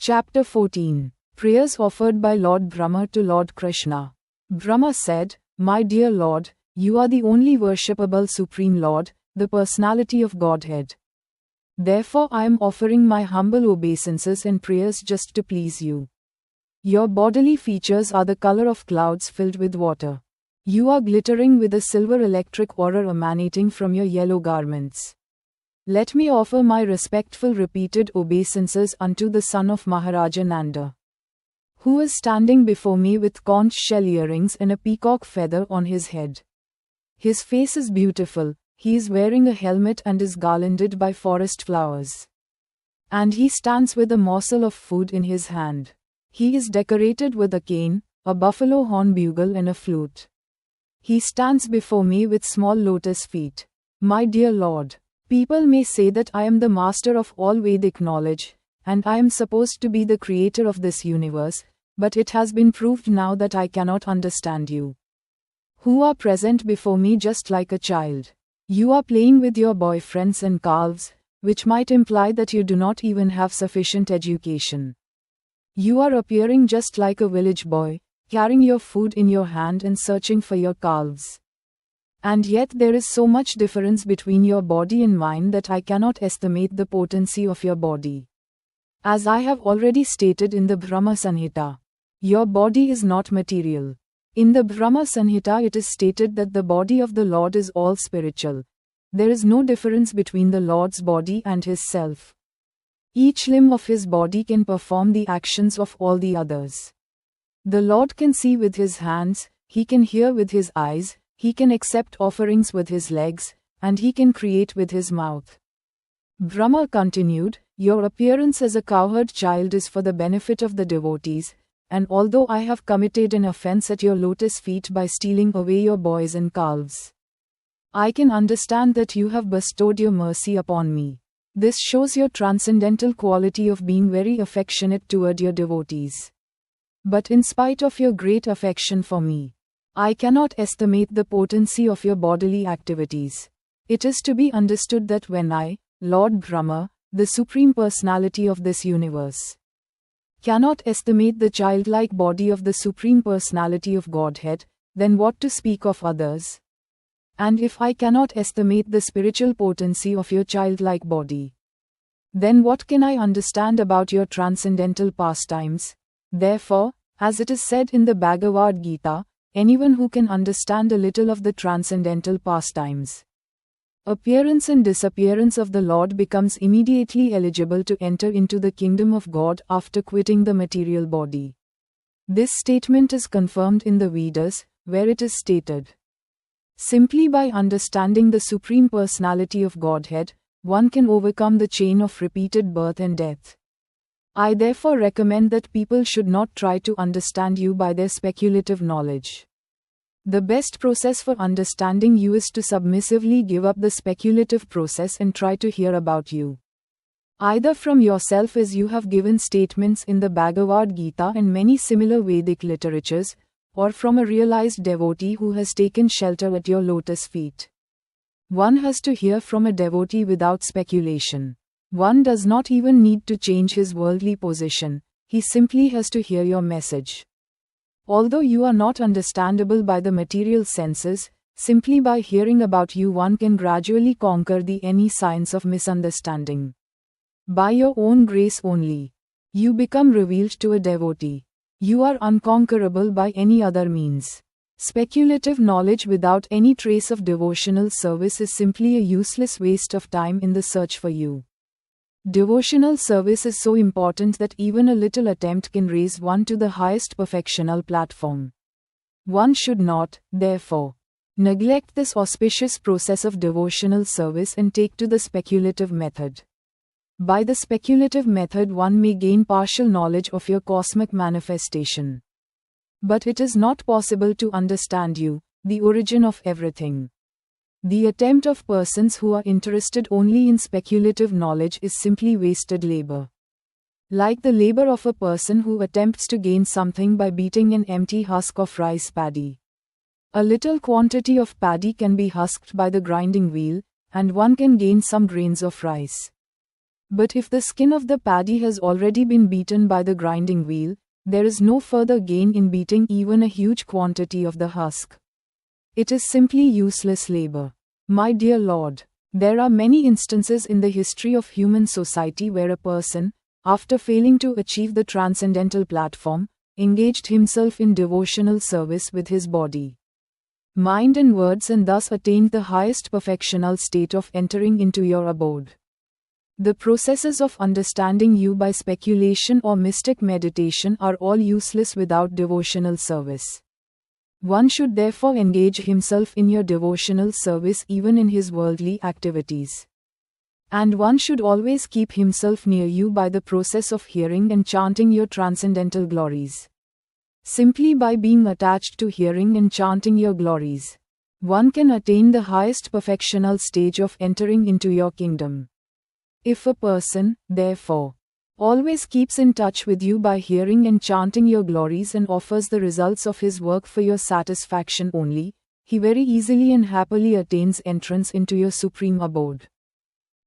Chapter 14. Prayers offered by Lord Brahma to Lord Krishna. Brahma said, My dear Lord, you are the only worshipable Supreme Lord, the Personality of Godhead. Therefore I am offering my humble obeisances and prayers just to please you. Your bodily features are the color of clouds filled with water. You are glittering with a silver electric aura emanating from your yellow garments. Let me offer my respectful repeated obeisances unto the son of Maharaja Nanda, who is standing before me with conch shell earrings and a peacock feather on his head. His face is beautiful, he is wearing a helmet and is garlanded by forest flowers. And he stands with a morsel of food in his hand. He is decorated with a cane, a buffalo horn bugle and a flute. He stands before me with small lotus feet. My dear Lord, people may say that I am the master of all Vedic knowledge, and I am supposed to be the creator of this universe, but it has been proved now that I cannot understand you, who are present before me just like a child. You are playing with your boyfriends and calves, which might imply that you do not even have sufficient education. You are appearing just like a village boy, carrying your food in your hand and searching for your calves. And yet there is so much difference between your body and mine that I cannot estimate the potency of your body. As I have already stated in the Brahma Samhita, your body is not material. In the Brahma Samhita it is stated that the body of the Lord is all spiritual. There is no difference between the Lord's body and his self. Each limb of his body can perform the actions of all the others. The Lord can see with his hands, he can hear with his eyes, he can accept offerings with his legs, and he can create with his mouth. Brahma continued, Your appearance as a cowherd child is for the benefit of the devotees, and although I have committed an offense at your lotus feet by stealing away your boys and calves, I can understand that you have bestowed your mercy upon me. This shows your transcendental quality of being very affectionate toward your devotees. But in spite of your great affection for me, I cannot estimate the potency of your bodily activities. It is to be understood that when I, Lord Brahma, the Supreme Personality of this universe, cannot estimate the childlike body of the Supreme Personality of Godhead, then what to speak of others? And if I cannot estimate the spiritual potency of your childlike body, then what can I understand about your transcendental pastimes? Therefore, as it is said in the Bhagavad Gita, anyone who can understand a little of the transcendental pastimes, appearance and disappearance of the Lord becomes immediately eligible to enter into the kingdom of God after quitting the material body. This statement is confirmed in the Vedas, where it is stated, simply by understanding the Supreme Personality of Godhead, one can overcome the chain of repeated birth and death. I therefore recommend that people should not try to understand you by their speculative knowledge. The best process for understanding you is to submissively give up the speculative process and try to hear about you, either from yourself as you have given statements in the Bhagavad Gita and many similar Vedic literatures, or from a realized devotee who has taken shelter at your lotus feet. One has to hear from a devotee without speculation. One does not even need to change his worldly position, he simply has to hear your message. Although you are not understandable by the material senses, simply by hearing about you one can gradually conquer any signs of misunderstanding. By your own grace only, you become revealed to a devotee. You are unconquerable by any other means. Speculative knowledge without any trace of devotional service is simply a useless waste of time in the search for you. Devotional service is so important that even a little attempt can raise one to the highest perfectional platform. One should not, therefore, neglect this auspicious process of devotional service and take to the speculative method. By the speculative method one may gain partial knowledge of your cosmic manifestation. But it is not possible to understand you, the origin of everything. The attempt of persons who are interested only in speculative knowledge is simply wasted labor. Like the labor of a person who attempts to gain something by beating an empty husk of rice paddy. A little quantity of paddy can be husked by the grinding wheel, and one can gain some grains of rice. But if the skin of the paddy has already been beaten by the grinding wheel, there is no further gain in beating even a huge quantity of the husk. It is simply useless labor. My dear Lord, there are many instances in the history of human society where a person, after failing to achieve the transcendental platform, engaged himself in devotional service with his body, mind and words, and thus attained the highest perfectional state of entering into your abode. The processes of understanding you by speculation or mystic meditation are all useless without devotional service. One should therefore engage himself in your devotional service even in his worldly activities. And one should always keep himself near you by the process of hearing and chanting your transcendental glories. Simply by being attached to hearing and chanting your glories, one can attain the highest perfectional stage of entering into your kingdom. If a person, therefore, always keeps in touch with you by hearing and chanting your glories and offers the results of his work for your satisfaction only, he very easily and happily attains entrance into your supreme abode.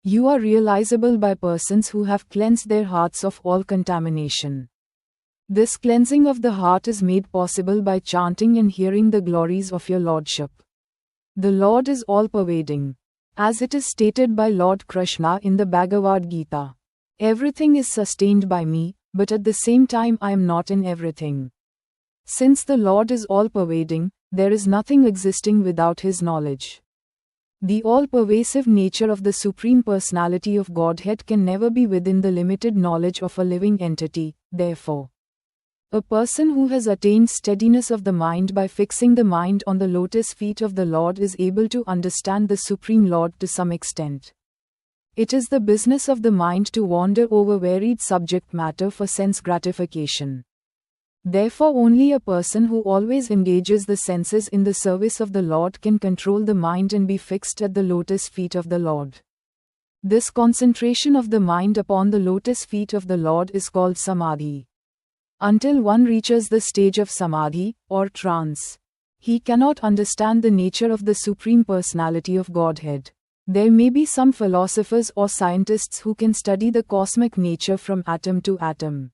You are realizable by persons who have cleansed their hearts of all contamination. This cleansing of the heart is made possible by chanting and hearing the glories of your Lordship. The Lord is all-pervading. As it is stated by Lord Krishna in the Bhagavad Gita, everything is sustained by me, but at the same time I am not in everything. Since the Lord is all-pervading, there is nothing existing without His knowledge. The all-pervasive nature of the Supreme Personality of Godhead can never be within the limited knowledge of a living entity, therefore. A person who has attained steadiness of the mind by fixing the mind on the lotus feet of the Lord is able to understand the Supreme Lord to some extent. It is the business of the mind to wander over varied subject matter for sense gratification. Therefore only a person who always engages the senses in the service of the Lord can control the mind and be fixed at the lotus feet of the Lord. This concentration of the mind upon the lotus feet of the Lord is called samadhi. Until one reaches the stage of samadhi, or trance, he cannot understand the nature of the Supreme Personality of Godhead. There may be some philosophers or scientists who can study the cosmic nature from atom to atom.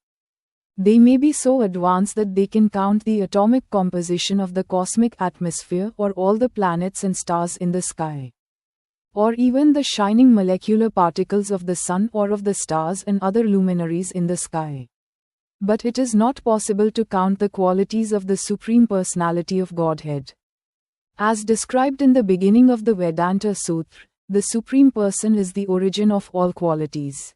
They may be so advanced that they can count the atomic composition of the cosmic atmosphere or all the planets and stars in the sky, or even the shining molecular particles of the sun or of the stars and other luminaries in the sky. But it is not possible to count the qualities of the Supreme Personality of Godhead. As described in the beginning of the Vedanta Sutra, the Supreme Person is the origin of all qualities.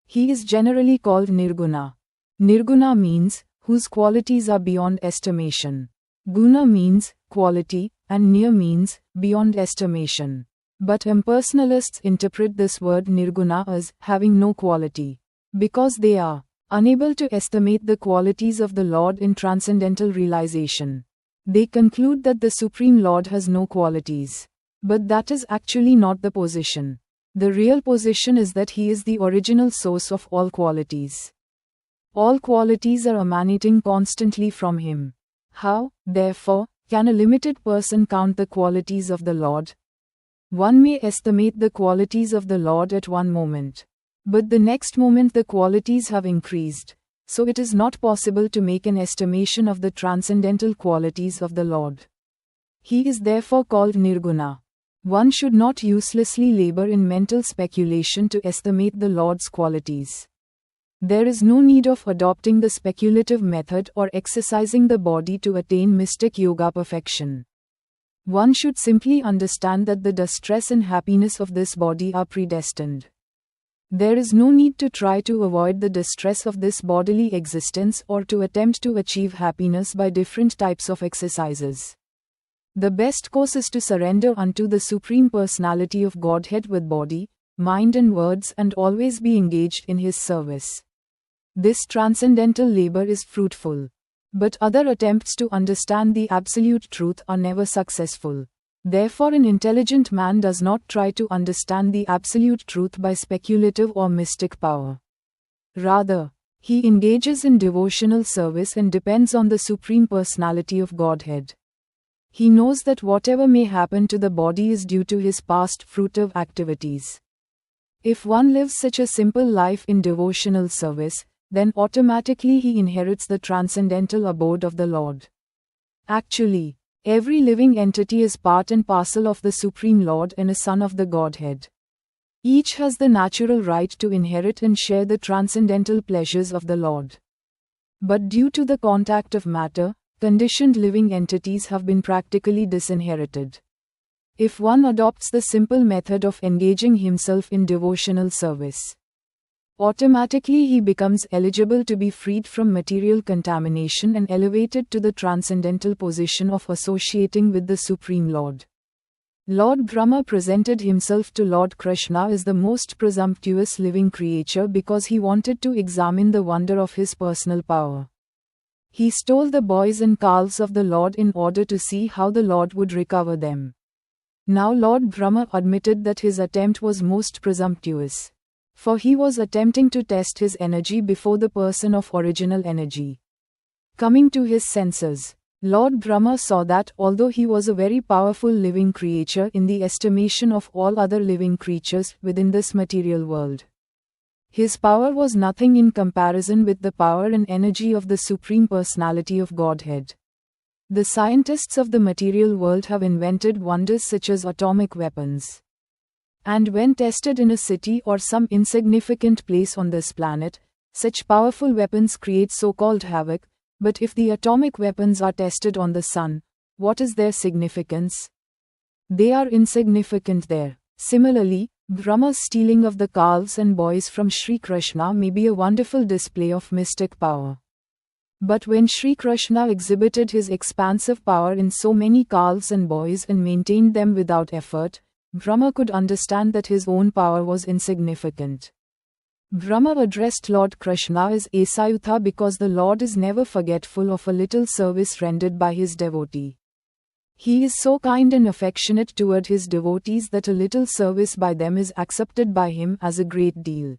He is generally called Nirguna. Nirguna means, whose qualities are beyond estimation. Guna means, quality, and nir means, beyond estimation. But impersonalists interpret this word Nirguna as, having no quality. Because they are unable to estimate the qualities of the Lord in transcendental realization, they conclude that the Supreme Lord has no qualities. But that is actually not the position. The real position is that He is the original source of all qualities. All qualities are emanating constantly from Him. How, therefore, can a limited person count the qualities of the Lord? One may estimate the qualities of the Lord at one moment, but the next moment the qualities have increased, so it is not possible to make an estimation of the transcendental qualities of the Lord. He is therefore called Nirguna. One should not uselessly labor in mental speculation to estimate the Lord's qualities. There is no need of adopting the speculative method or exercising the body to attain mystic yoga perfection. One should simply understand that the distress and happiness of this body are predestined. There is no need to try to avoid the distress of this bodily existence or to attempt to achieve happiness by different types of exercises. The best course is to surrender unto the Supreme Personality of Godhead with body, mind and words, and always be engaged in His service. This transcendental labor is fruitful. But other attempts to understand the absolute truth are never successful. Therefore an intelligent man does not try to understand the absolute truth by speculative or mystic power. Rather, he engages in devotional service and depends on the Supreme Personality of Godhead. He knows that whatever may happen to the body is due to his past fruitive activities. If one lives such a simple life in devotional service, then automatically he inherits the transcendental abode of the Lord. Actually, every living entity is part and parcel of the Supreme Lord and a son of the Godhead. Each has the natural right to inherit and share the transcendental pleasures of the Lord. But due to the contact of matter, conditioned living entities have been practically disinherited. If one adopts the simple method of engaging himself in devotional service, automatically he becomes eligible to be freed from material contamination and elevated to the transcendental position of associating with the Supreme Lord. Lord Brahma presented himself to Lord Krishna as the most presumptuous living creature because he wanted to examine the wonder of his personal power. He stole the boys and calves of the Lord in order to see how the Lord would recover them. Now Lord Brahma admitted that his attempt was most presumptuous, for he was attempting to test his energy before the person of original energy. Coming to his senses, Lord Brahma saw that although he was a very powerful living creature in the estimation of all other living creatures within this material world, his power was nothing in comparison with the power and energy of the Supreme Personality of Godhead. The scientists of the material world have invented wonders such as atomic weapons. And when tested in a city or some insignificant place on this planet, such powerful weapons create so-called havoc. But if the atomic weapons are tested on the sun, what is their significance? They are insignificant there. Similarly, Brahma's stealing of the calves and boys from Sri Krishna may be a wonderful display of mystic power. But when Sri Krishna exhibited his expansive power in so many calves and boys and maintained them without effort, Brahma could understand that his own power was insignificant. Brahma addressed Lord Krishna as Asayutha because the Lord is never forgetful of a little service rendered by his devotee. He is so kind and affectionate toward his devotees that a little service by them is accepted by him as a great deal.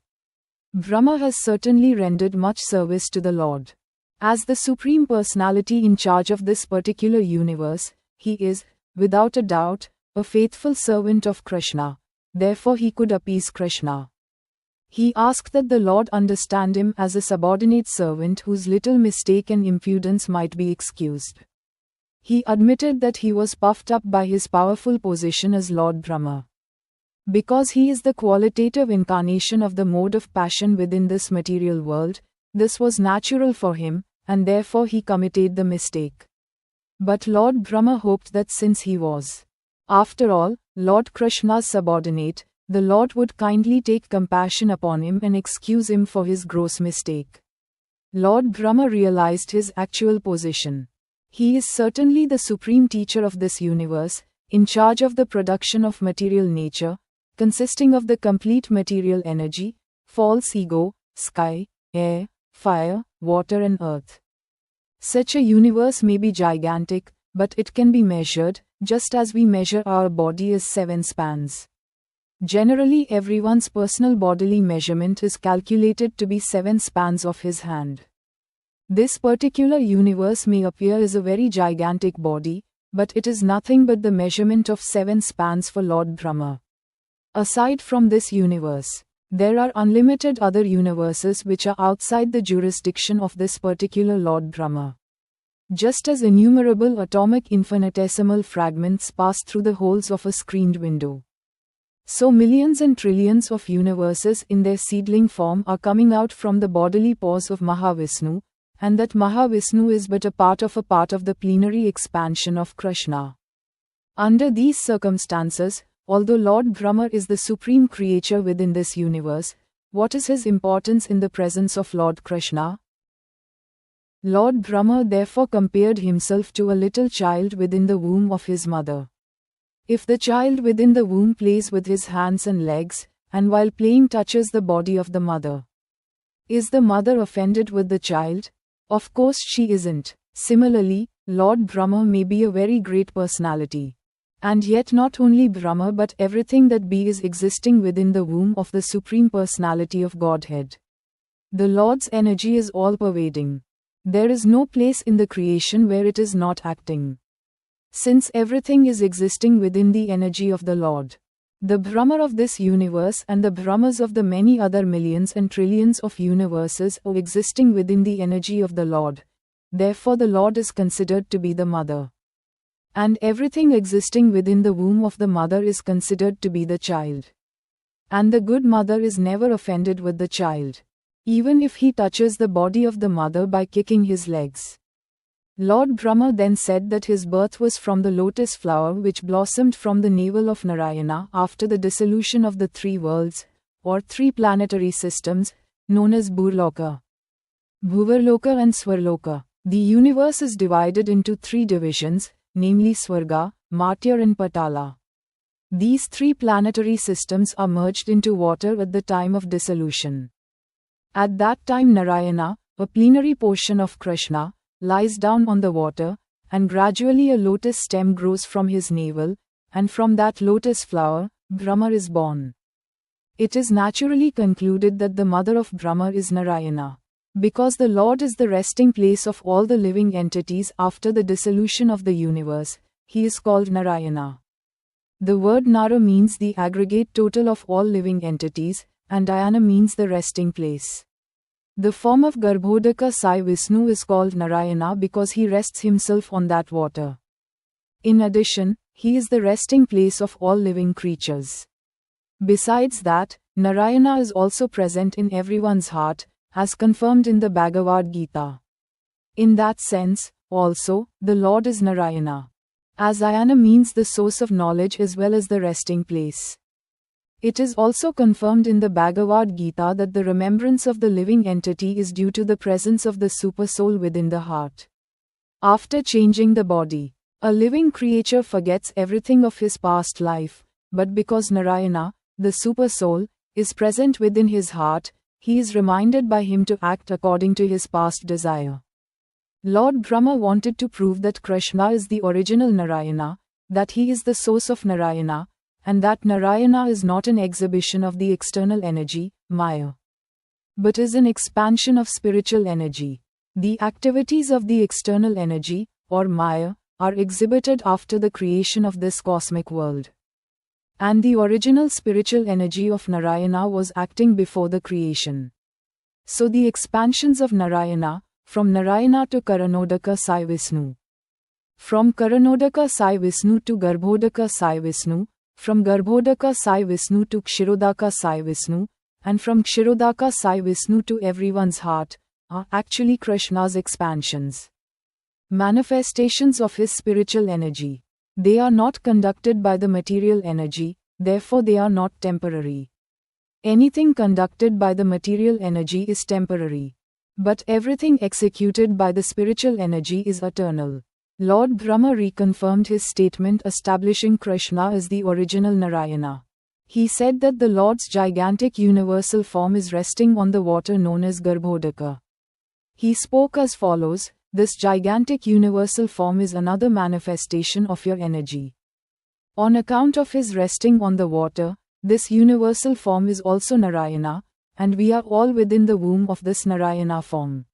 Brahma has certainly rendered much service to the Lord. As the Supreme Personality in charge of this particular universe, he is, without a doubt, a faithful servant of Krishna. Therefore he could appease Krishna. He asked that the Lord understand him as a subordinate servant whose little mistake and impudence might be excused. He admitted that he was puffed up by his powerful position as Lord Brahma. Because he is the qualitative incarnation of the mode of passion within this material world, this was natural for him, and therefore he committed the mistake. But Lord Brahma hoped that since he was, after all, Lord Krishna's subordinate, the Lord would kindly take compassion upon him and excuse him for his gross mistake. Lord Brahma realized his actual position. He is certainly the supreme teacher of this universe, in charge of the production of material nature, consisting of the complete material energy, false ego, sky, air, fire, water and earth. Such a universe may be gigantic, but it can be measured, just as we measure our body as 7 spans. Generally everyone's personal bodily measurement is calculated to be 7 spans of his hand. This particular universe may appear as a very gigantic body, but it is nothing but the measurement of 7 spans for Lord Brahma. Aside from this universe, there are unlimited other universes which are outside the jurisdiction of this particular Lord Brahma. Just as innumerable atomic infinitesimal fragments pass through the holes of a screened window, so millions and trillions of universes in their seedling form are coming out from the bodily pores of Mahavishnu, and that Mahavishnu is but a part of the plenary expansion of Krishna. Under these circumstances, although Lord Brahma is the supreme creature within this universe, what is his importance in the presence of Lord Krishna? Lord Brahma therefore compared himself to a little child within the womb of his mother. If the child within the womb plays with his hands and legs, and while playing touches the body of the mother, is the mother offended with the child? Of course she isn't. Similarly, Lord Brahma may be a very great personality. And yet not only Brahma but everything that be is existing within the womb of the Supreme Personality of Godhead. The Lord's energy is all-pervading. There is no place in the creation where it is not acting. Since everything is existing within the energy of the Lord, The Brahma of this universe and the Brahmas of the many other millions and trillions of universes are existing within the energy of the Lord. Therefore the Lord is considered to be the mother. And everything existing within the womb of the mother is considered to be the child. And the good mother is never offended with the child, even if he touches the body of the mother by kicking his legs. Lord Brahma then said that his birth was from the lotus flower which blossomed from the navel of Narayana after the dissolution of the three worlds, or three planetary systems, known as Bhurloka, Bhuvarloka and Swarloka. The universe is divided into three divisions, namely Swarga, Matyar and Patala. These three planetary systems are merged into water at the time of dissolution. At that time Narayana, a plenary portion of Krishna, lies down on the water, and gradually a lotus stem grows from his navel, and from that lotus flower, Brahma is born. It is naturally concluded that the mother of Brahma is Narayana. Because the Lord is the resting place of all the living entities after the dissolution of the universe, he is called Narayana. The word Nara means the aggregate total of all living entities, and Ayana means the resting place. The form of Garbhodaka Sai Vishnu is called Narayana because he rests himself on that water. In addition, he is the resting place of all living creatures. Besides that, Narayana is also present in everyone's heart, as confirmed in the Bhagavad Gita. In that sense, also, the Lord is Narayana, as Ayana means the source of knowledge as well as the resting place. It is also confirmed in the Bhagavad Gita that the remembrance of the living entity is due to the presence of the Supersoul within the heart. After changing the body, a living creature forgets everything of his past life, but because Narayana, the Supersoul, is present within his heart, he is reminded by him to act according to his past desire. Lord Brahma wanted to prove that Krishna is the original Narayana, that he is the source of Narayana, and that Narayana is not an exhibition of the external energy, Maya, but is an expansion of spiritual energy. The activities of the external energy, or Maya, are exhibited after the creation of this cosmic world. And the original spiritual energy of Narayana was acting before the creation. So the expansions of Narayana, from Narayana to Karanodaka Sai Vishnu, from Karanodaka Sai Vishnu to Garbhodaka Sai Vishnu, from Garbhodaka Sai Vishnu to Kshirodaka Sai Vishnu, and from Kshirodaka Sai Vishnu to everyone's heart, are actually Krishna's expansions, manifestations of his spiritual energy. They are not conducted by the material energy, therefore they are not temporary. Anything conducted by the material energy is temporary, but everything executed by the spiritual energy is eternal. Lord Brahma reconfirmed his statement establishing Krishna as the original Narayana. He said that the Lord's gigantic universal form is resting on the water known as Garbhodaka. He spoke as follows: this gigantic universal form is another manifestation of your energy. On account of his resting on the water, this universal form is also Narayana, and we are all within the womb of this Narayana form.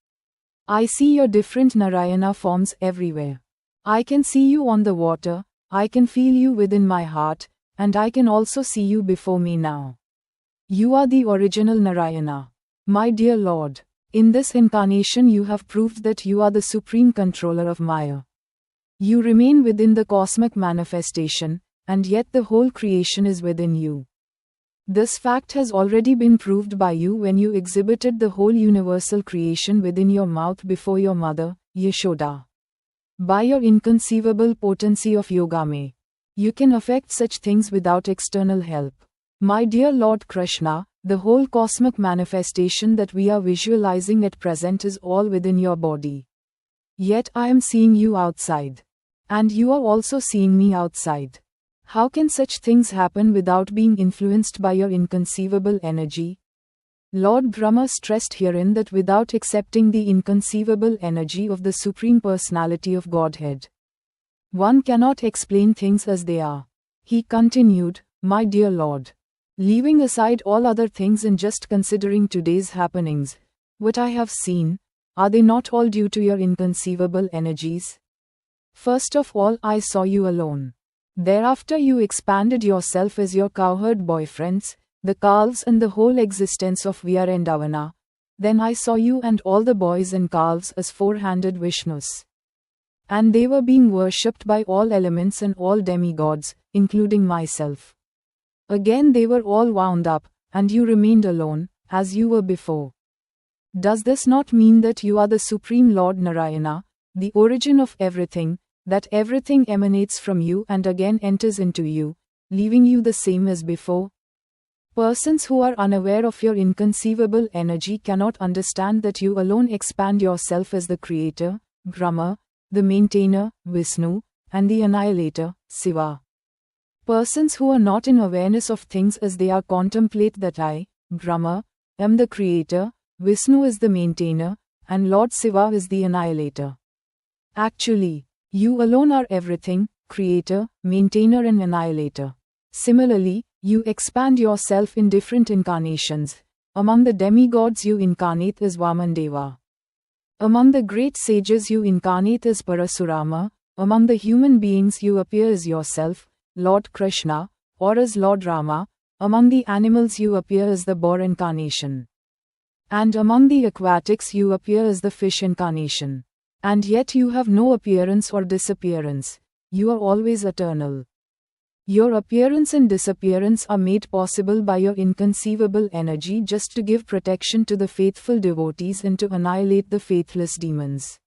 I see your different Narayana forms everywhere. I can see you on the water, I can feel you within my heart, and I can also see you before me now. You are the original Narayana. My dear Lord, in this incarnation you have proved that you are the supreme controller of Maya. You remain within the cosmic manifestation, and yet the whole creation is within you. This fact has already been proved by you when you exhibited the whole universal creation within your mouth before your mother, Yashoda. By your inconceivable potency of Yogame, you can affect such things without external help. My dear Lord Krishna, the whole cosmic manifestation that we are visualizing at present is all within your body. Yet I am seeing you outside. And you are also seeing me outside. How can such things happen without being influenced by your inconceivable energy? Lord Brahma stressed herein that without accepting the inconceivable energy of the Supreme Personality of Godhead, one cannot explain things as they are. He continued, my dear Lord, leaving aside all other things and just considering today's happenings, what I have seen, are they not all due to your inconceivable energies? First of all, I saw you alone. Thereafter you expanded yourself as your cowherd boyfriends, the calves and the whole existence of Vyasa. Then I saw you and all the boys and calves as four-handed Vishnus. And they were being worshipped by all elements and all demigods, including myself. Again they were all wound up, and you remained alone, as you were before. Does this not mean that you are the Supreme Lord Narayana, the origin of everything, that everything emanates from you and again enters into you, leaving you the same as before? Persons who are unaware of your inconceivable energy cannot understand that you alone expand yourself as the creator, Brahma, the maintainer, Vishnu, and the annihilator, Shiva. Persons who are not in awareness of things as they are contemplate that I, Brahma, am the creator, Vishnu is the maintainer, and Lord Shiva is the annihilator. Actually, you alone are everything, creator, maintainer and annihilator. Similarly, you expand yourself in different incarnations. Among the demigods you incarnate as Vamandeva. Among the great sages you incarnate as Parasurama. Among the human beings you appear as yourself, Lord Krishna, or as Lord Rama. Among the animals you appear as the boar incarnation. And among the aquatics you appear as the fish incarnation. And yet you have no appearance or disappearance. You are always eternal. Your appearance and disappearance are made possible by your inconceivable energy just to give protection to the faithful devotees and to annihilate the faithless demons.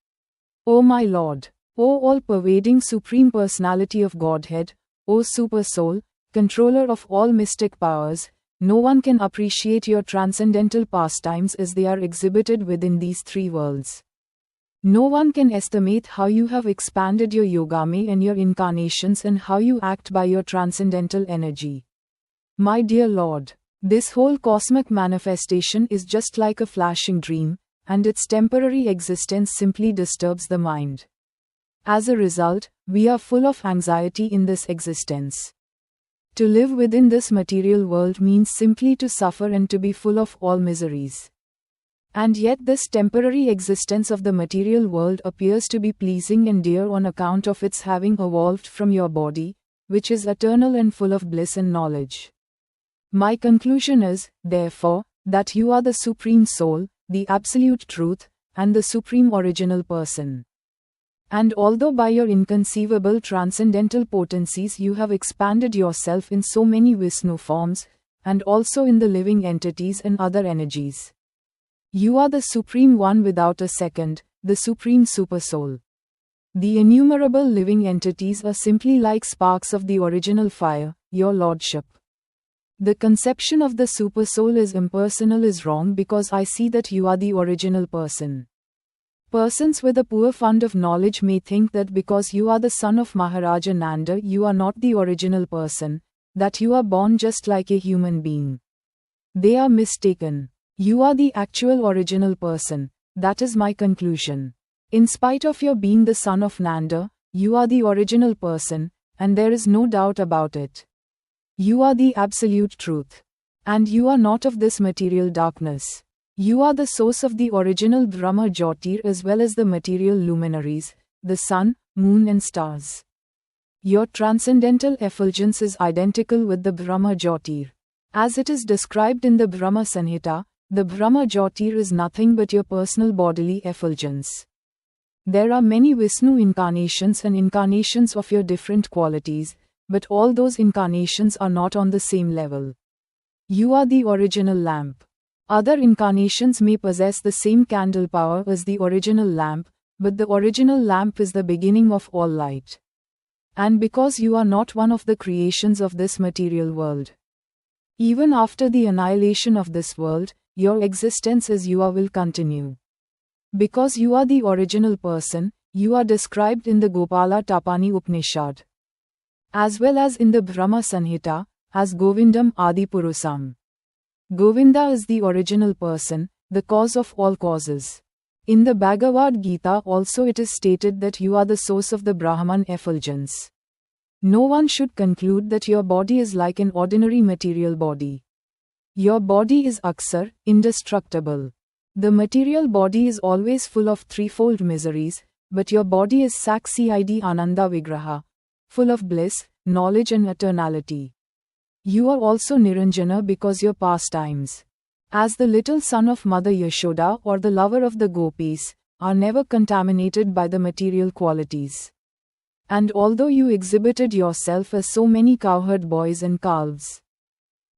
O my Lord, O all-pervading Supreme Personality of Godhead, O Super Soul, controller of all mystic powers, no one can appreciate your transcendental pastimes as they are exhibited within these three worlds. No one can estimate how you have expanded your yogame and your incarnations and how you act by your transcendental energy. My dear Lord, this whole cosmic manifestation is just like a flashing dream, and its temporary existence simply disturbs the mind. As a result, we are full of anxiety in this existence. To live within this material world means simply to suffer and to be full of all miseries. And yet this temporary existence of the material world appears to be pleasing and dear on account of its having evolved from your body, which is eternal and full of bliss and knowledge. My conclusion is, therefore, that you are the Supreme Soul, the Absolute Truth, and the Supreme Original Person. And although by your inconceivable transcendental potencies you have expanded yourself in so many Vishnu forms, and also in the living entities and other energies, you are the Supreme One without a second, the Supreme Super Soul. The innumerable living entities are simply like sparks of the original fire, your Lordship. The conception of the Super Soul as impersonal is wrong because I see that you are the original person. Persons with a poor fund of knowledge may think that because you are the son of Maharaja Nanda you are not the original person, that you are born just like a human being. They are mistaken. You are the actual original person, that is my conclusion. In spite of your being the son of Nanda, you are the original person, and there is no doubt about it. You are the absolute truth. And you are not of this material darkness. You are the source of the original Brahma Jyotir as well as the material luminaries, the sun, moon and stars. Your transcendental effulgence is identical with the Brahma Jyotir. As it is described in the Brahma Samhita, the Brahma Jyotir is nothing but your personal bodily effulgence. There are many Vishnu incarnations and incarnations of your different qualities, but all those incarnations are not on the same level. You are the original lamp. Other incarnations may possess the same candle power as the original lamp, but the original lamp is the beginning of all light. And because you are not one of the creations of this material world, even after the annihilation of this world, your existence as you are will continue. Because you are the original person, you are described in the Gopala Tapani Upanishad, as well as in the Brahma Samhita, as Govindam Adi Purusam. Govinda is the original person, the cause of all causes. In the Bhagavad Gita also it is stated that you are the source of the Brahman effulgence. No one should conclude that your body is like an ordinary material body. Your body is aksar, indestructible. The material body is always full of threefold miseries, but your body is Sakshid Ananda Vigraha, full of bliss, knowledge and eternality. You are also Niranjana because your pastimes, as the little son of Mother Yashoda or the lover of the gopis, are never contaminated by the material qualities. And although you exhibited yourself as so many cowherd boys and calves,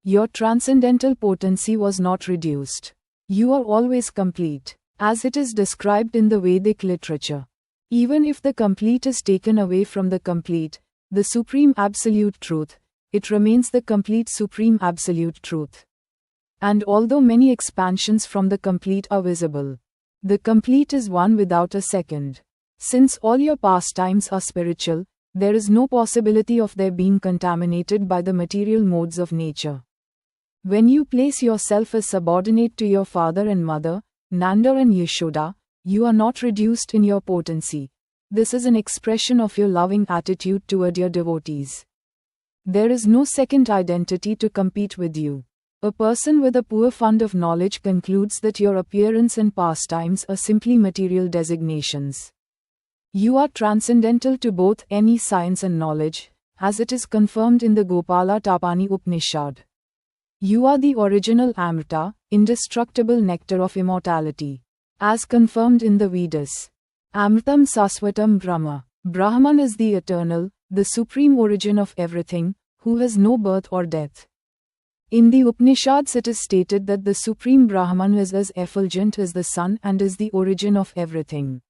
your transcendental potency was not reduced. You are always complete, as it is described in the Vedic literature. Even if the complete is taken away from the complete, the Supreme Absolute Truth, it remains the complete Supreme Absolute Truth. And although many expansions from the complete are visible, the complete is one without a second. Since all your pastimes are spiritual, there is no possibility of their being contaminated by the material modes of nature. When you place yourself as subordinate to your father and mother, Nanda and Yashoda, you are not reduced in your potency. This is an expression of your loving attitude toward your devotees. There is no second identity to compete with you. A person with a poor fund of knowledge concludes that your appearance and pastimes are simply material designations. You are transcendental to both any science and knowledge, as it is confirmed in the Gopala Tapani Upanishad. You are the original Amrita, indestructible nectar of immortality, as confirmed in the Vedas. Amritam Saswatam Brahma. Brahman is the eternal, the supreme origin of everything, who has no birth or death. In the Upanishads it is stated that the Supreme Brahman is as effulgent as the sun and is the origin of everything.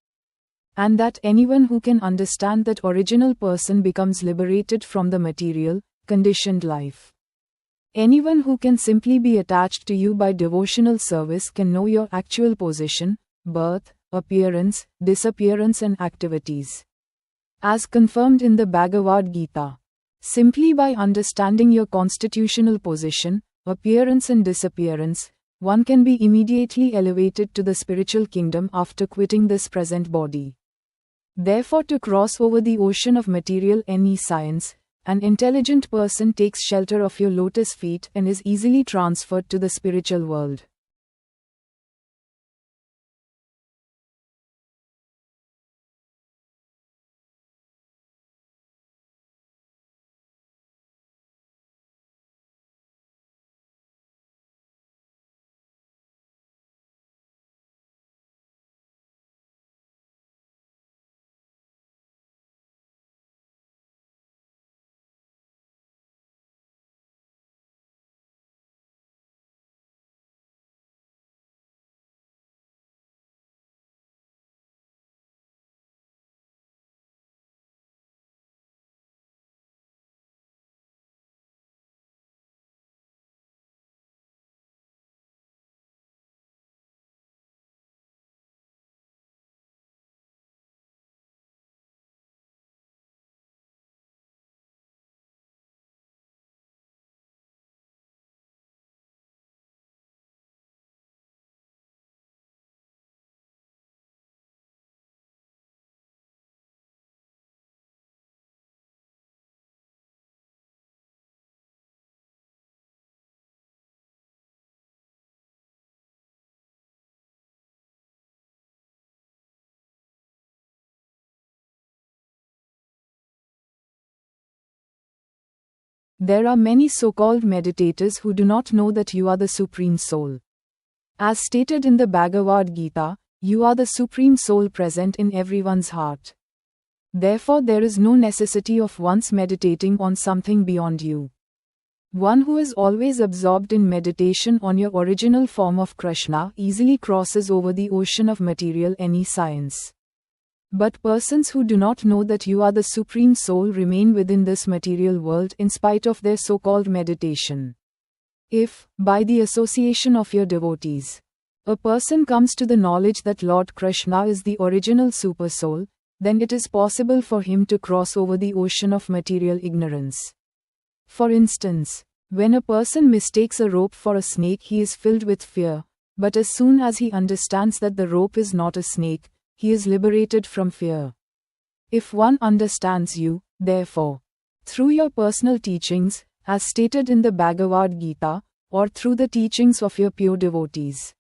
And that anyone who can understand that original person becomes liberated from the material, conditioned life. Anyone who can simply be attached to you by devotional service can know your actual position, birth, appearance, disappearance and activities. As confirmed in the Bhagavad Gita. Simply by understanding your constitutional position, appearance and disappearance, one can be immediately elevated to the spiritual kingdom after quitting this present body. Therefore, to cross over the ocean of material any science, an intelligent person takes shelter of your lotus feet and is easily transferred to the spiritual world. There are many so-called meditators who do not know that you are the Supreme Soul. As stated in the Bhagavad Gita, you are the Supreme Soul present in everyone's heart. Therefore, there is no necessity of once meditating on something beyond you. One who is always absorbed in meditation on your original form of Krishna easily crosses over the ocean of material any science. But persons who do not know that you are the Supreme Soul remain within this material world in spite of their so-called meditation. If, by the association of your devotees, a person comes to the knowledge that Lord Krishna is the original Super Soul, then it is possible for him to cross over the ocean of material ignorance. For instance, when a person mistakes a rope for a snake, he is filled with fear, but as soon as he understands that the rope is not a snake, he is liberated from fear. If one understands you, therefore, through your personal teachings, as stated in the Bhagavad Gita, or through the teachings of your pure devotees,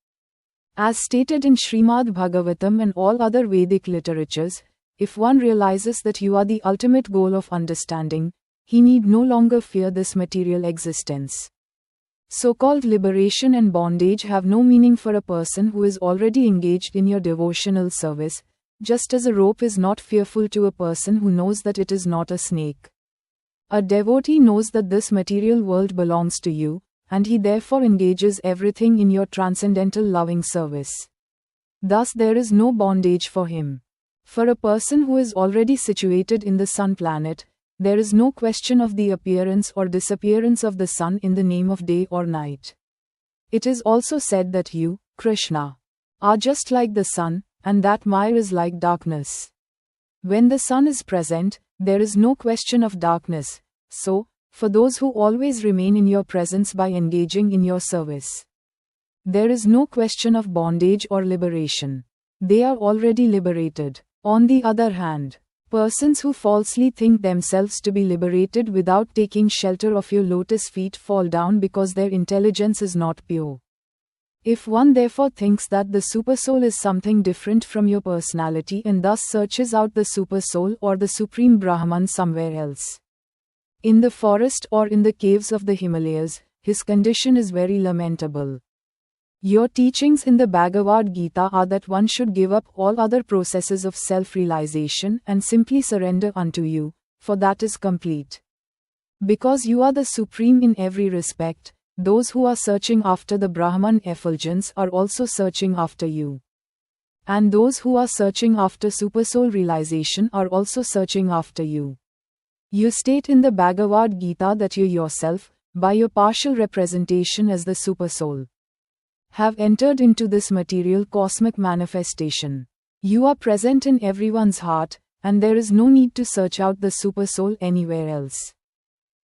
as stated in Srimad-Bhagavatam and all other Vedic literatures, if one realizes that you are the ultimate goal of understanding, he need no longer fear this material existence. So-called liberation and bondage have no meaning for a person who is already engaged in your devotional service, just as a rope is not fearful to a person who knows that it is not a snake. A devotee knows that this material world belongs to you, and he therefore engages everything in your transcendental loving service. Thus there is no bondage for him. For a person who is already situated in the sun planet, there is no question of the appearance or disappearance of the sun in the name of day or night. It is also said that you, Krishna, are just like the sun, and that Maya is like darkness. When the sun is present, there is no question of darkness. So, for those who always remain in your presence by engaging in your service, there is no question of bondage or liberation. They are already liberated. On the other hand, persons who falsely think themselves to be liberated without taking shelter of your lotus feet fall down because their intelligence is not pure. If one therefore thinks that the Supersoul is something different from your personality and thus searches out the Supersoul or the Supreme Brahman somewhere else, in the forest or in the caves of the Himalayas, his condition is very lamentable. Your teachings in the Bhagavad Gita are that one should give up all other processes of self-realization and simply surrender unto you, for that is complete. Because you are the Supreme in every respect, those who are searching after the Brahman effulgence are also searching after you. And those who are searching after Supersoul realization are also searching after you. You state in the Bhagavad Gita that you yourself, by your partial representation as the Supersoul, have entered into this material cosmic manifestation. You are present in everyone's heart, and there is no need to search out the Supersoul anywhere else.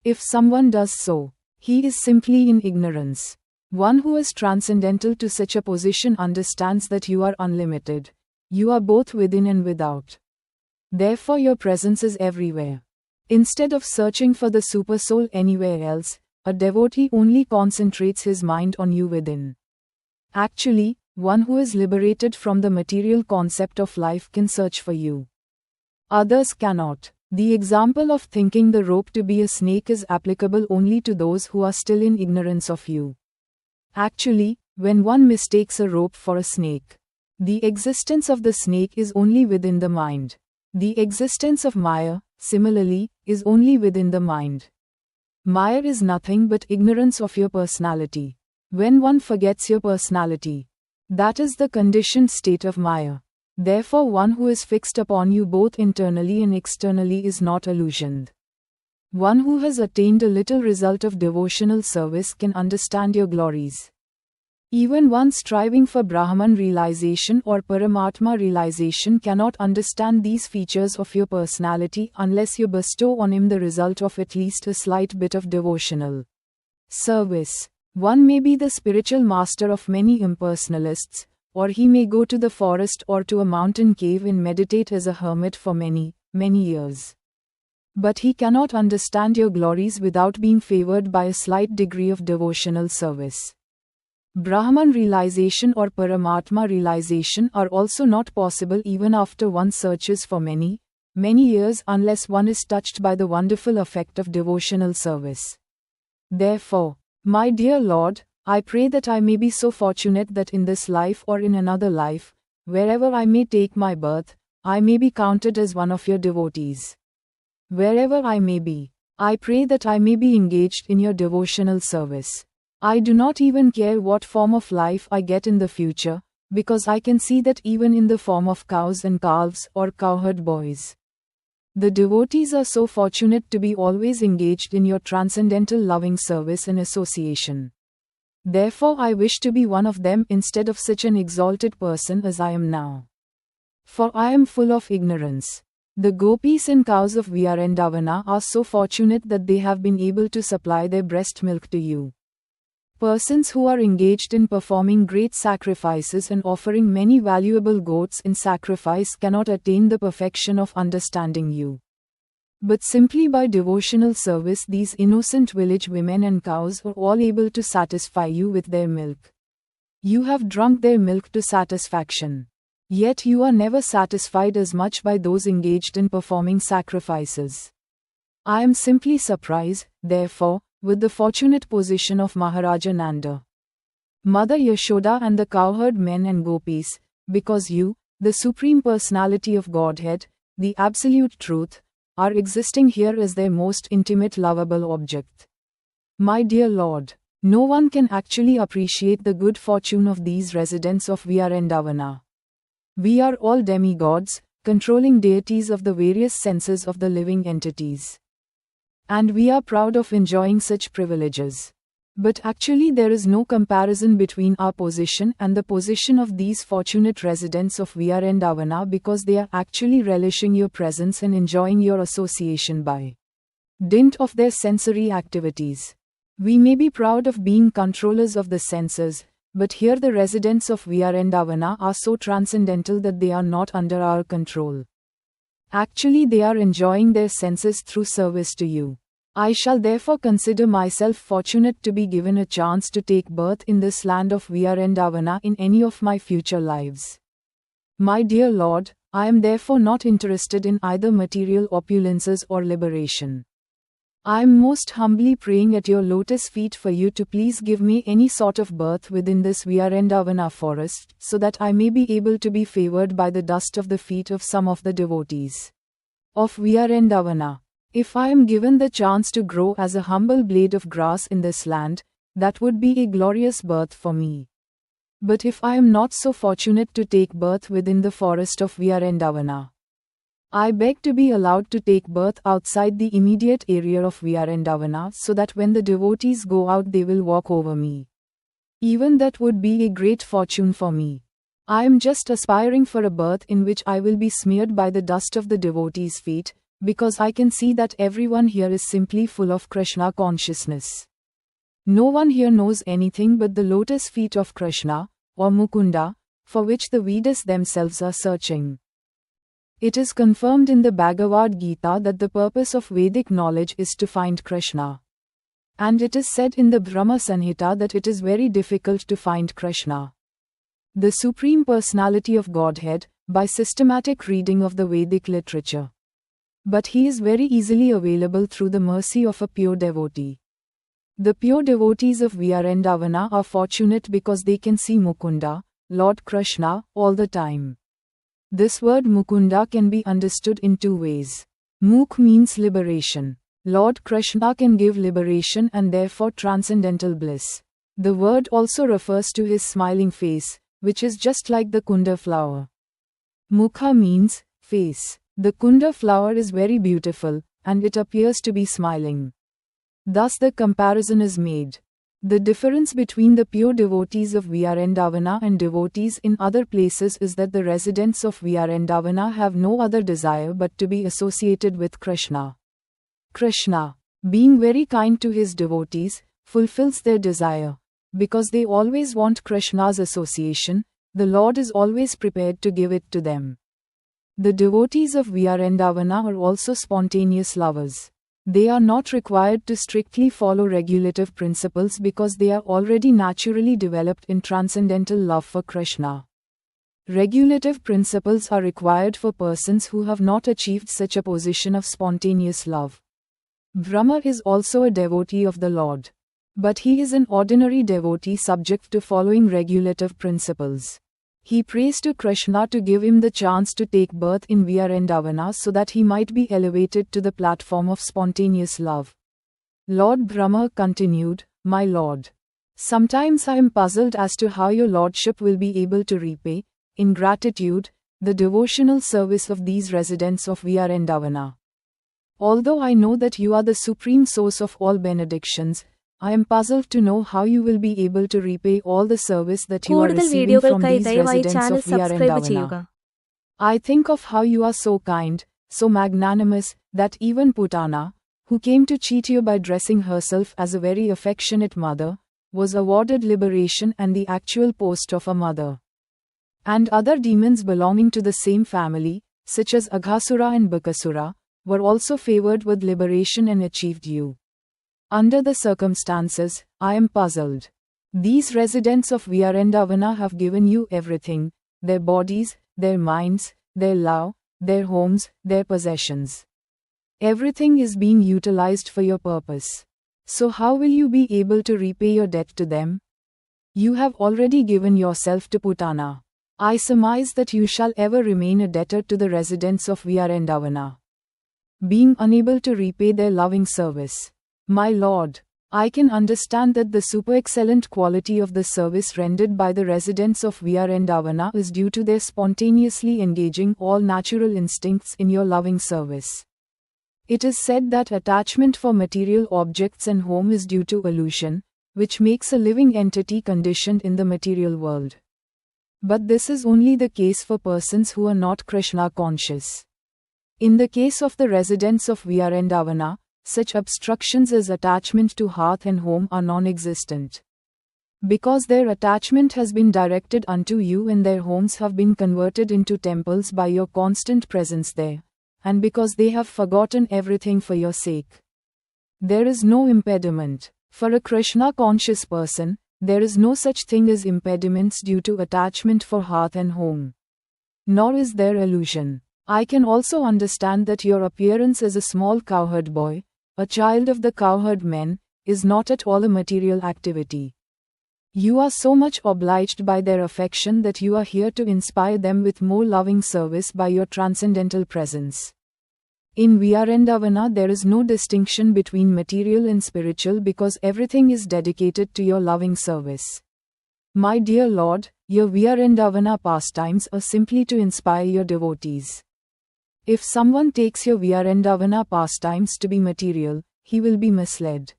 If someone does so, he is simply in ignorance. One who is transcendental to such a position understands that you are unlimited. You are both within and without. Therefore your presence is everywhere. Instead of searching for the Supersoul anywhere else, a devotee only concentrates his mind on you within. Actually, one who is liberated from the material concept of life can search for you. Others cannot. The example of thinking the rope to be a snake is applicable only to those who are still in ignorance of you. Actually, when one mistakes a rope for a snake, the existence of the snake is only within the mind. The existence of Maya, similarly, is only within the mind. Maya is nothing but ignorance of your personality. When one forgets your personality, that is the conditioned state of Maya. Therefore one who is fixed upon you both internally and externally is not illusioned. One who has attained a little result of devotional service can understand your glories. Even one striving for Brahman realization or Paramatma realization cannot understand these features of your personality unless you bestow on him the result of at least a slight bit of devotional service. One may be the spiritual master of many impersonalists, or he may go to the forest or to a mountain cave and meditate as a hermit for many, many years. But he cannot understand your glories without being favored by a slight degree of devotional service. Brahman realization or Paramatma realization are also not possible even after one searches for many, many years unless one is touched by the wonderful effect of devotional service. Therefore, my dear Lord, I pray that I may be so fortunate that in this life or in another life, wherever I may take my birth, I may be counted as one of your devotees. Wherever I may be, I pray that I may be engaged in your devotional service. I do not even care what form of life I get in the future, because I can see that even in the form of cows and calves or cowherd boys, the devotees are so fortunate to be always engaged in your transcendental loving service and association. Therefore I wish to be one of them instead of such an exalted person as I am now. For I am full of ignorance. The gopis and cows of Vrindavana are so fortunate that they have been able to supply their breast milk to you. Persons who are engaged in performing great sacrifices and offering many valuable goats in sacrifice cannot attain the perfection of understanding you. But simply by devotional service these innocent village women and cows are all able to satisfy you with their milk. You have drunk their milk to satisfaction. Yet you are never satisfied as much by those engaged in performing sacrifices. I am simply surprised, therefore, with the fortunate position of Maharaja Nanda, Mother Yashoda and the cowherd men and gopis, because you, the Supreme Personality of Godhead, the Absolute Truth, are existing here as their most intimate lovable object. My dear Lord, no one can actually appreciate the good fortune of these residents of Vyarendavana. We are all demigods, controlling deities of the various senses of the living entities. And we are proud of enjoying such privileges. But actually there is no comparison between our position and the position of these fortunate residents of Vyarendavana, because they are actually relishing your presence and enjoying your association by dint of their sensory activities. We may be proud of being controllers of the senses, but here the residents of Vyarendavana are so transcendental that they are not under our control. Actually they are enjoying their senses through service to you. I shall therefore consider myself fortunate to be given a chance to take birth in this land of Vyarendavana in any of my future lives. My dear Lord, I am therefore not interested in either material opulences or liberation. I am most humbly praying at your lotus feet for you to please give me any sort of birth within this Vyarendavana forest, so that I may be able to be favored by the dust of the feet of some of the devotees of Vyarendavana. If I am given the chance to grow as a humble blade of grass in this land, that would be a glorious birth for me. But if I am not so fortunate to take birth within the forest of Vyarendavana, I beg to be allowed to take birth outside the immediate area of Vyarendavana, so that when the devotees go out they will walk over me. Even that would be a great fortune for me. I am just aspiring for a birth in which I will be smeared by the dust of the devotees' feet, because I can see that everyone here is simply full of Krishna consciousness. No one here knows anything but the lotus feet of Krishna, or Mukunda, for which the Vedas themselves are searching. It is confirmed in the Bhagavad Gita that the purpose of Vedic knowledge is to find Krishna. And it is said in the Brahma Samhita that it is very difficult to find Krishna, the Supreme Personality of Godhead, by systematic reading of the Vedic literature. But he is very easily available through the mercy of a pure devotee. The pure devotees of Vyarendavana are fortunate because they can see Mukunda, Lord Krishna, all the time. This word Mukunda can be understood in two ways. Muk means liberation. Lord Krishna can give liberation and therefore transcendental bliss. The word also refers to his smiling face, which is just like the Kunda flower. Mukha means face. The Kunda flower is very beautiful, and it appears to be smiling. Thus the comparison is made. The difference between the pure devotees of Vyarendavana and devotees in other places is that the residents of Vyarendavana have no other desire but to be associated with Krishna. Krishna, being very kind to his devotees, fulfills their desire. Because they always want Krishna's association, the Lord is always prepared to give it to them. The devotees of Vyarendavana are also spontaneous lovers. They are not required to strictly follow regulative principles because they are already naturally developed in transcendental love for Krishna. Regulative principles are required for persons who have not achieved such a position of spontaneous love. Brahma is also a devotee of the Lord. But he is an ordinary devotee subject to following regulative principles. He prays to Krishna to give him the chance to take birth in Vyarendavana so that he might be elevated to the platform of spontaneous love. Lord Brahma continued, "My Lord, sometimes I am puzzled as to how your Lordship will be able to repay, in gratitude, the devotional service of these residents of Vyarendavana. Although I know that you are the supreme source of all benedictions, I am puzzled to know how you will be able to repay all the service that you are receiving from these residents of Vyarendavana. I think of how you are so kind, so magnanimous, that even Putana, who came to cheat you by dressing herself as a very affectionate mother, was awarded liberation and the actual post of a mother. And other demons belonging to the same family, such as Aghasura and Bakasura, were also favored with liberation and achieved you. Under the circumstances, I am puzzled. These residents of Vyarendavana have given you everything, their bodies, their minds, their love, their homes, their possessions. Everything is being utilized for your purpose. So how will you be able to repay your debt to them? You have already given yourself to Putana. I surmise that you shall ever remain a debtor to the residents of Vyasa, being unable to repay their loving service. My Lord, I can understand that the super excellent quality of the service rendered by the residents of Vyasa is due to their spontaneously engaging all natural instincts in your loving service. It is said that attachment for material objects and home is due to illusion, which makes a living entity conditioned in the material world. But this is only the case for persons who are not Krishna conscious. In the case of the residents of Vyasa, such obstructions as attachment to hearth and home are non-existent. Because their attachment has been directed unto you and their homes have been converted into temples by your constant presence there, and because they have forgotten everything for your sake. There is no impediment. For a Krishna-conscious person, there is no such thing as impediments due to attachment for hearth and home. Nor is there illusion. I can also understand that your appearance as a small cowherd boy, a child of the cowherd men, is not at all a material activity. You are so much obliged by their affection that you are here to inspire them with more loving service by your transcendental presence. In Vyasa there is no distinction between material and spiritual because everything is dedicated to your loving service. My dear Lord, your Vyasa pastimes are simply to inspire your devotees. If someone takes your Vyasa pastimes to be material, he will be misled.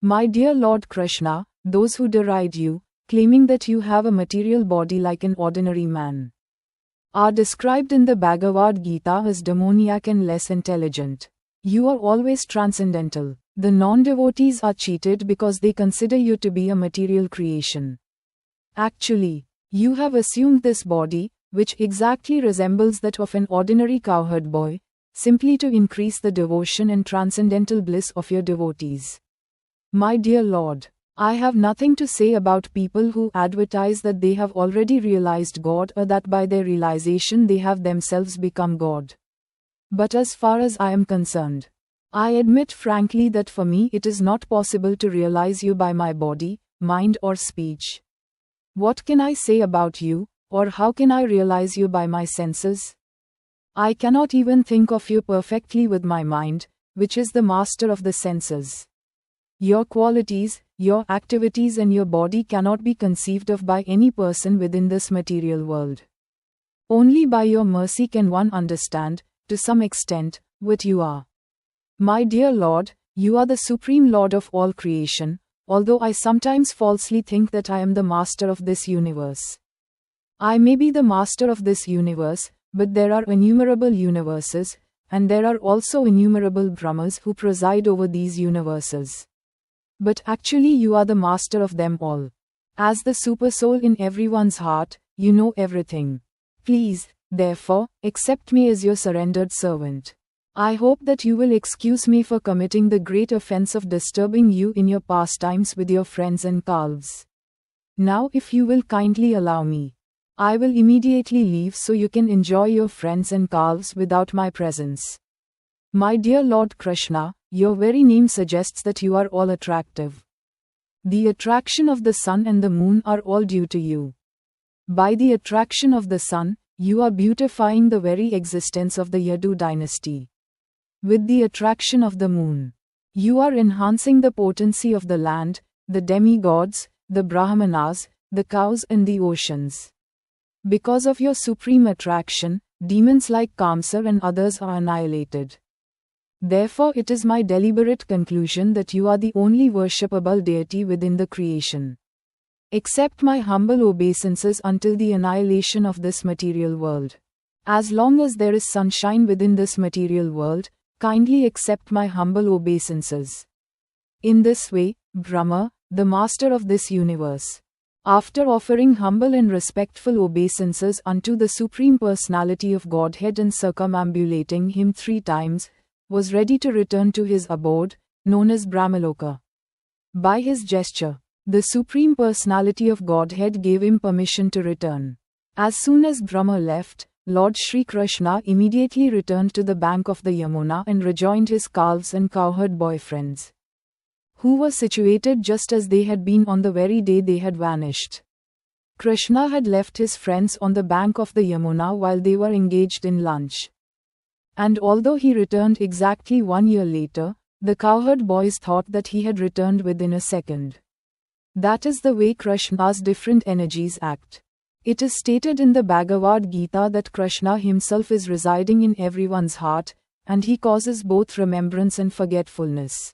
My dear Lord Krishna, those who deride you, claiming that you have a material body like an ordinary man, are described in the Bhagavad Gita as demoniac and less intelligent. You are always transcendental. The non-devotees are cheated because they consider you to be a material creation. Actually, you have assumed this body, which exactly resembles that of an ordinary cowherd boy, simply to increase the devotion and transcendental bliss of your devotees. My dear Lord, I have nothing to say about people who advertise that they have already realized God or that by their realization they have themselves become God. But as far as I am concerned, I admit frankly that for me it is not possible to realize you by my body, mind or speech. What can I say about you, or how can I realize you by my senses? I cannot even think of you perfectly with my mind, which is the master of the senses. Your qualities, your activities and your body cannot be conceived of by any person within this material world. Only by your mercy can one understand, to some extent, what you are. My dear Lord, you are the Supreme Lord of all creation, although I sometimes falsely think that I am the master of this universe. I may be the master of this universe, but there are innumerable universes, and there are also innumerable Brahmas who preside over these universes. But actually you are the master of them all. As the supersoul in everyone's heart, you know everything. Please, therefore, accept me as your surrendered servant. I hope that you will excuse me for committing the great offense of disturbing you in your pastimes with your friends and calves. Now if you will kindly allow me, I will immediately leave so you can enjoy your friends and calves without my presence. My dear Lord Krishna, your very name suggests that you are all attractive. The attraction of the sun and the moon are all due to you. By the attraction of the sun, you are beautifying the very existence of the Yadu dynasty. With the attraction of the moon, you are enhancing the potency of the land, the demigods, the Brahmanas, the cows and the oceans. Because of your supreme attraction, demons like Kamsa and others are annihilated. Therefore it is my deliberate conclusion that you are the only worshipable deity within the creation. Accept my humble obeisances until the annihilation of this material world. As long as there is sunshine within this material world, kindly accept my humble obeisances. In this way, Brahma, the master of this universe, after offering humble and respectful obeisances unto the Supreme Personality of Godhead and circumambulating him 3 times, was ready to return to his abode, known as Brahmaloka. By his gesture, the Supreme Personality of Godhead gave him permission to return. As soon as Brahma left, Lord Shri Krishna immediately returned to the bank of the Yamuna and rejoined his calves and cowherd boyfriends, who were situated just as they had been on the very day they had vanished. Krishna had left his friends on the bank of the Yamuna while they were engaged in lunch. And although he returned exactly 1 year later, the cowherd boys thought that he had returned within a second. That is the way Krishna's different energies act. It is stated in the Bhagavad Gita that Krishna himself is residing in everyone's heart, and he causes both remembrance and forgetfulness.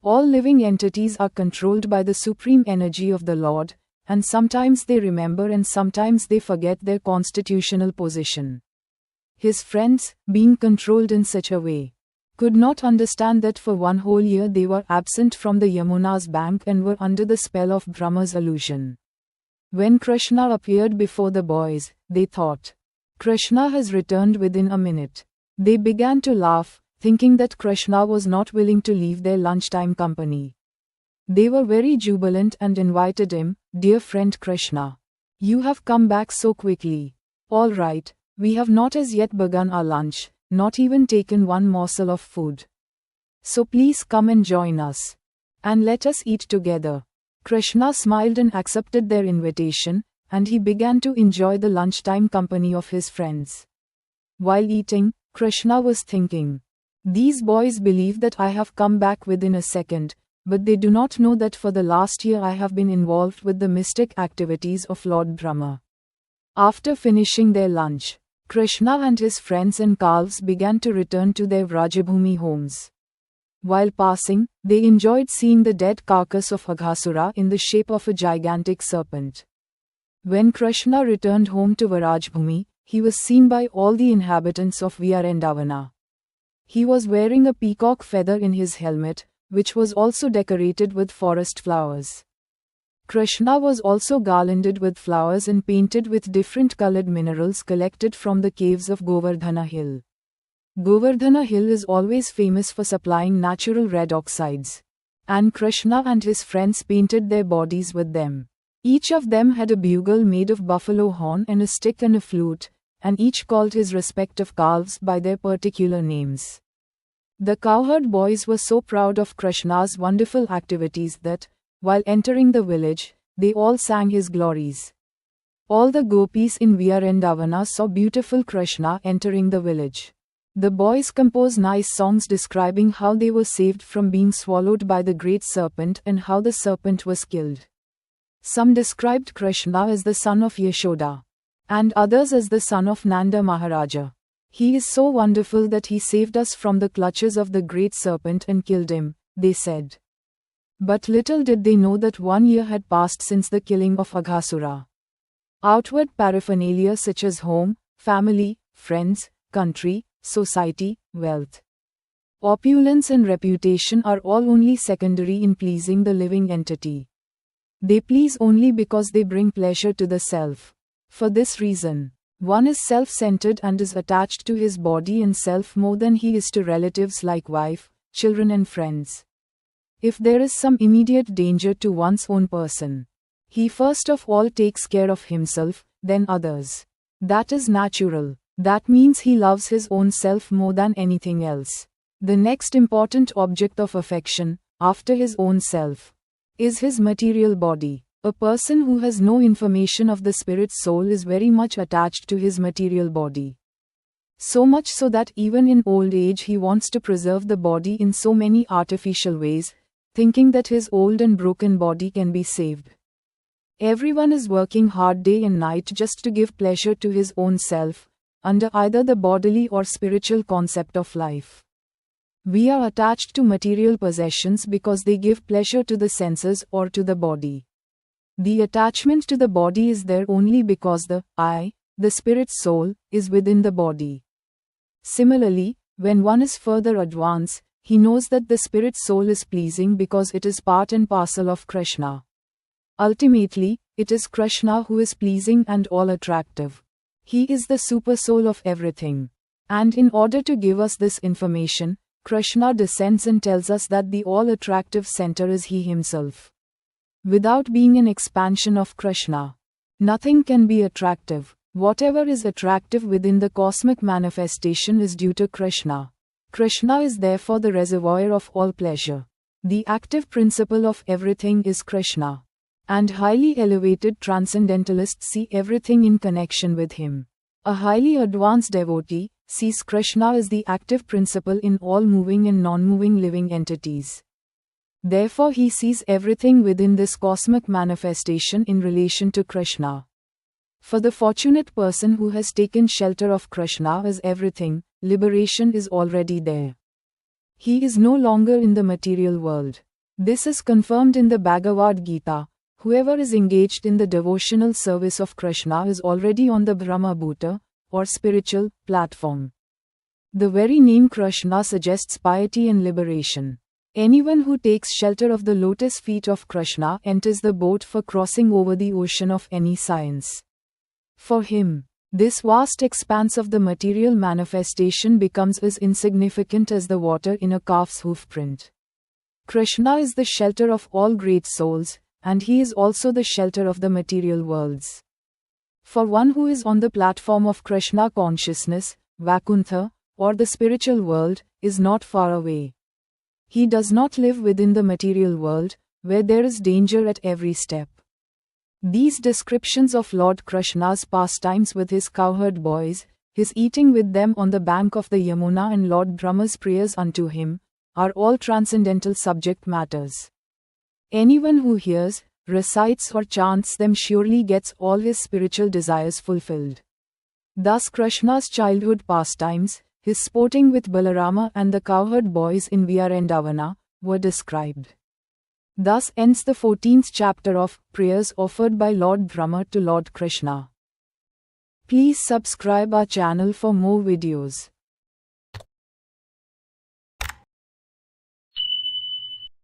All living entities are controlled by the supreme energy of the Lord, and sometimes they remember and sometimes they forget their constitutional position. His friends, being controlled in such a way, could not understand that for 1 whole year they were absent from the Yamuna's bank and were under the spell of Brahma's illusion. When Krishna appeared before the boys, they thought, Krishna has returned within a minute. They began to laugh, thinking that Krishna was not willing to leave their lunchtime company. They were very jubilant and invited him, "Dear friend Krishna, you have come back so quickly. All right, we have not as yet begun our lunch, not even taken one morsel of food. So please come and join us, and let us eat together." Krishna smiled and accepted their invitation, and he began to enjoy the lunchtime company of his friends. While eating, Krishna was thinking, "These boys believe that I have come back within a second, but they do not know that for the last year I have been involved with the mystic activities of Lord Brahma." After finishing their lunch, Krishna and his friends and calves began to return to their Vrajabhumi homes. While passing, they enjoyed seeing the dead carcass of Aghasura in the shape of a gigantic serpent. When Krishna returned home to Vrajabhumi, he was seen by all the inhabitants of Vrindavana. He was wearing a peacock feather in his helmet, which was also decorated with forest flowers. Krishna was also garlanded with flowers and painted with different colored minerals collected from the caves of Govardhana Hill. Govardhana Hill is always famous for supplying natural red oxides. And Krishna and his friends painted their bodies with them. Each of them had a bugle made of buffalo horn and a stick and a flute, and each called his respective calves by their particular names. The cowherd boys were so proud of Krishna's wonderful activities that, while entering the village, they all sang his glories. All the gopis in Vrindavana saw beautiful Krishna entering the village. The boys composed nice songs describing how they were saved from being swallowed by the great serpent and how the serpent was killed. Some described Krishna as the son of Yashoda, and others as the son of Nanda Maharaja. "He is so wonderful that he saved us from the clutches of the great serpent and killed him," they said. But little did they know that 1 year had passed since the killing of Aghasura. Outward paraphernalia such as home, family, friends, country, society, wealth, opulence and reputation are all only secondary in pleasing the living entity. They please only because they bring pleasure to the self. For this reason, one is self-centered and is attached to his body and self more than he is to relatives like wife, children and friends. If there is some immediate danger to one's own person, he first of all takes care of himself, then others. That is natural. That means he loves his own self more than anything else. The next important object of affection, after his own self, is his material body. A person who has no information of the spirit soul is very much attached to his material body. So much so that even in old age he wants to preserve the body in so many artificial ways, thinking that his old and broken body can be saved. Everyone is working hard day and night just to give pleasure to his own self, under either the bodily or spiritual concept of life. We are attached to material possessions because they give pleasure to the senses or to the body. The attachment to the body is there only because the I, the spirit soul, is within the body. Similarly, when one is further advanced, he knows that the spirit soul is pleasing because it is part and parcel of Krishna. Ultimately, it is Krishna who is pleasing and all attractive. He is the super soul of everything. And in order to give us this information, Krishna descends and tells us that the all-attractive center is he himself. Without being an expansion of Krishna, nothing can be attractive. Whatever is attractive within the cosmic manifestation is due to Krishna. Krishna is therefore the reservoir of all pleasure. The active principle of everything is Krishna. And highly elevated transcendentalists see everything in connection with him. A highly advanced devotee sees Krishna as the active principle in all moving and non-moving living entities. Therefore he sees everything within this cosmic manifestation in relation to Krishna. For the fortunate person who has taken shelter of Krishna as everything, liberation is already there. He is no longer in the material world. This is confirmed in the Bhagavad Gita. Whoever is engaged in the devotional service of Krishna is already on the Brahma Bhuta, or spiritual, platform. The very name Krishna suggests piety and liberation. Anyone who takes shelter of the lotus feet of Krishna enters the boat for crossing over the ocean of any science. For him, this vast expanse of the material manifestation becomes as insignificant as the water in a calf's hoofprint. Krishna is the shelter of all great souls, and he is also the shelter of the material worlds. For one who is on the platform of Krishna consciousness, Vaikuntha, or the spiritual world, is not far away. He does not live within the material world, where there is danger at every step. These descriptions of Lord Krishna's pastimes with his cowherd boys, his eating with them on the bank of the Yamuna and Lord Brahma's prayers unto him, are all transcendental subject matters. Anyone who hears, recites or chants them surely gets all his spiritual desires fulfilled. Thus Krishna's childhood pastimes, his sporting with Balarama and the cowherd boys in Vrindavana, were described. Thus ends the 14th chapter of Prayers offered by Lord Brahma to Lord Krishna. Please subscribe our channel for more videos.